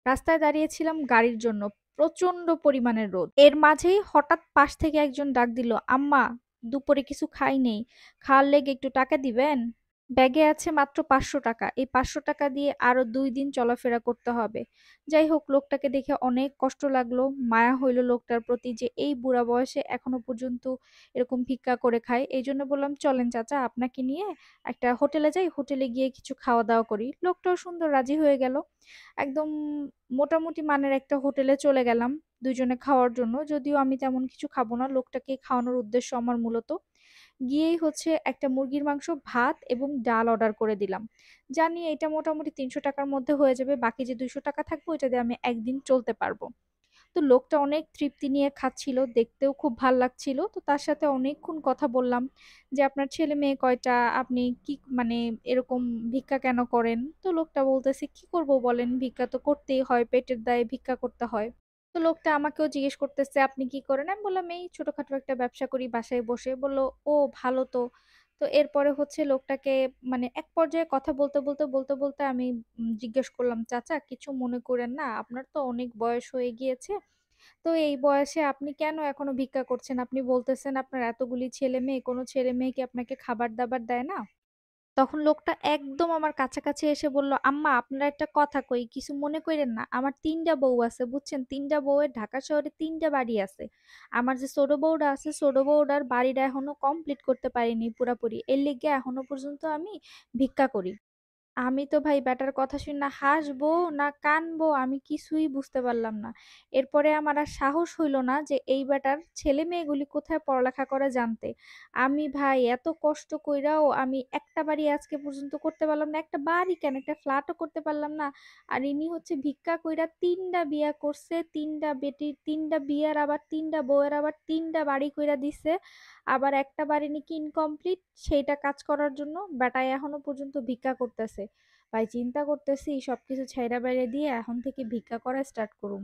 রাস্তায় দাঁড়িয়েছিলাম গাড়ির জন্য। প্রচন্ড পরিমাণের রোদ। এর মাঝেই হঠাৎ পাশ থেকে একজন ডাক দিল, আম্মা, দুপুরে কিছু খাই নেই, খাওয়ার লেগে একটু টাকা দিবেন? ব্যাগে আছে মাত্র ৫০০ টাকা। এই ৫০০ টাকা দিয়ে আরো ২ দিন চলাফেরা করতে হবে। যাই হোক, লোকটাকে দেখে অনেক কষ্ট লাগলো। মায়া হইল লোকটার প্রতি, যে এই বুড়া বয়সে এখনো পর্যন্ত এরকম ভিক্ষা করে খায়। এই জন্য বললাম, চলেন চাচা, আপনাকে নিয়ে একটা হোটেলে যাই, হোটেলে গিয়ে কিছু খাওয়া দাওয়া করি। লোকটাও সুন্দর রাজি হয়ে গেল। একদম মোটামুটি মানের একটা হোটেলে চলে গেলাম দুইজনে খাওয়ার জন্য। যদিও আমি তেমন কিছু খাবো না, লোকটাকে খাওয়ানোর উদ্দেশ্য আমার মূলত। গিয়েই হচ্ছে একটা মুরগির মাংস, ভাত এবং ডাল অর্ডার করে দিলাম। জানি এটা মোটামুটি ৩০০ টাকার মধ্যে হয়ে যাবে, বাকি যে ২০০ টাকা থাকবে ওইটা দিয়ে আমি একদিন চলতে পারবো। তো লোকটা অনেক তৃপ্তি নিয়ে খাচ্ছিল, দেখতেও খুব ভাল লাগছিল। তো তার সাথে অনেকক্ষণ কথা বললাম যে, আপনার ছেলে মেয়ে কয়টা, আপনি কি মানে এরকম ভিক্ষা কেন করেন? তো লোকটা বলতেছে, কি করব বলেন, ভিক্ষা তো করতেই হয়, পেটের দায়ে ভিক্ষা করতে হয়। তো লোকটা আমাকেও জিজ্ঞেস করতেছে, আপনি কি করেন? আমি বললাম, এই ছোটখাটো একটা ব্যবসা করি বাসায় বসে। বলল, ও ভালো তো। তো এরপরে হচ্ছে লোকটাকে মানে এক পর্যায়ে কথা বলতে আমি জিজ্ঞেস করলাম, চাচা কিছু মনে করেন না, আপনার তো অনেক বয়স হয়ে গিয়েছে। তো এই বয়সে আপনি কেন এখনো ভিক্ষা করছেন? আপনি বলতেছেন আপনার এতগুলি ছেলে মেয়ে, কোনো ছেলে মেয়ে কি আপনাকে খাবার-দাবার দেয় না? তখন লোকটা একদম আমার কাছাকাছি এসে বলল, আম্মা, আপনার একটা কথা কই, কিছু মনে কইরেন না। আমার ৩ টা বউ আছে বুঝছেন? ৩ টা বউয়ের ঢাকা শহরে ৩ টা বাড়ি আছে। আমার যে ছোট বউটা আছে, ছোট বউটার বাড়িটা এখনো কমপ্লিট করতে পারিনি পুরাপুরি। এর লিগে এখনো পর্যন্ত আমি ভিক্ষা করি। আমি তো ভাই ব্যাটার কথা শুইনা হাসবো না কানবো আমি কিছুই বুঝতে পারলাম না। এরপরে আমার আর সাহস হইল না যে এই ব্যাটার ছেলে-মেয়েগুলি কোথায় পড়ালেখা করে জানতে। আমি ভাই এত কষ্ট কইরাও আমি একটা বাড়ি আজকে পর্যন্ত করতে পারলাম না। একটা বাড়ি কেন, একটা ফ্ল্যাটও করতে পারলাম না। আর ইনি হচ্ছে ভিক্ষা কইরা ৩ টা বিয়া করছে, ৩ টা বেটির ৩ টা বিয়ার আবার ৩ টা বউয়ের আবার ৩ টা বাড়ি কইরা দিছে। আবার একটা বাড়ি নাকি ইনকমপ্লিট, সেইটা কাজ করার জন্য বেটায় এখনো পর্যন্ত ভিক্ষা করতেছে। ভাই চিন্তা করতেছি সবকিছু ছাইড়া বাইড়া দিয়ে এখন থেকে ভিক্ষা করা স্টার্ট করুম।